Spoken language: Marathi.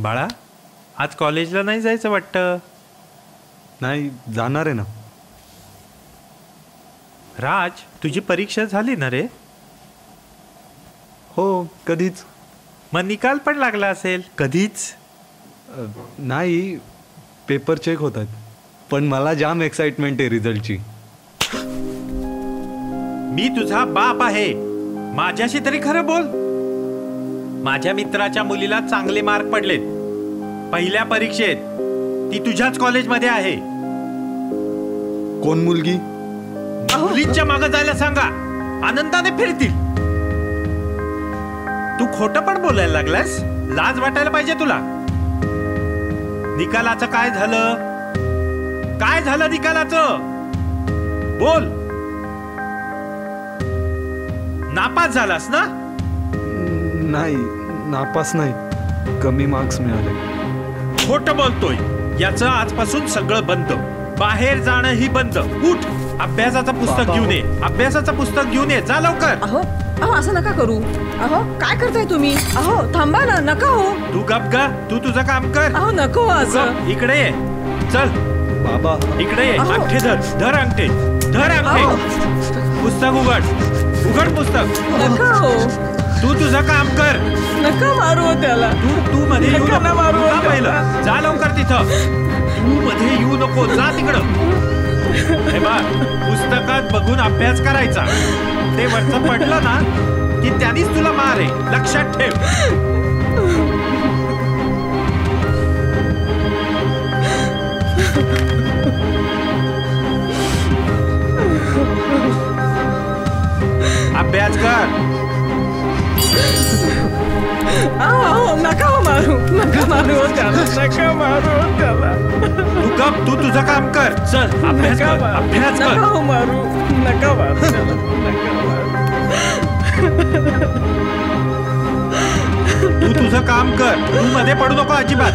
बाळा, आज कॉलेजला नाही जायचं वाटतं. नाही, जाणार आहे ना. राज, तुझी परीक्षा झाली ना रे? हो, कधीच. मग निकाल पण लागला असेल कधीच. नाही, पेपर चेक होतात. पण मला जाम एक्साइटमेंट आहे रिझल्टची. मी तुझा बाप आहे, माझ्याशी तरी खरं बोल. माझ्या मित्राच्या मुलीला चांगले मार्क पडलेत पहिल्या परीक्षेत. ती तुझ्याच कॉलेजमध्ये आहे. कोण मुलगी? मुलींच्या मागे जायला सांगा, आनंदाने फिरतील. तू खोटं पण बोलायला लागलास. लाज वाटायला पाहिजे तुला. निकालाचं काय झालं? काय झालं निकालाचं? बोल. नापास झालास ना? नाही, नापास नाही, कमी मार्क्स मिळाले. खोटं बोलतोय. याचं आजपासून सगळं बंद. बाहेर जाणं ही बंद. उठ, अभ्यासाचं पुस्तक घेऊन ये. अभ्यासाचं पुस्तक घेऊन ये, जा लवकर. अहो अहो असं नका करू. अहो काय करताय तुम्ही? अहो थांबा ना, नका हो. तू गप गा, तू तुझं काम कर. अहो नको असं. इकडे ये, चल. बाबा इकडे ये. अंगठे धर, धर अंगठे, धर अंगठे. पुस्तक उघड पुस्तक. नका हो. तू तुझं काम कर. नका मारू त्याला. तू मध्ये येऊ नका मारू नको. पहिलं जा लवकर तिथं. तू मध्ये येऊ नको, जा तिकडं. हे बघ, पुस्तकात बघून अभ्यास करायचा. ते वरचं पडलं ना की त्यानेच तुला मार आहे, लक्षात ठेव. अभ्यास कर. अहो नका मारू, नका मारू त्याला, नका मारू त्याला. तू गप, तू तुझं काम कर. चल अभ्यास कर, अभ्यास कर. नका मारू, नका मारू त्याला, नका मारू. तू तुझं काम कर. तू मध्ये पडू नको अजिबात.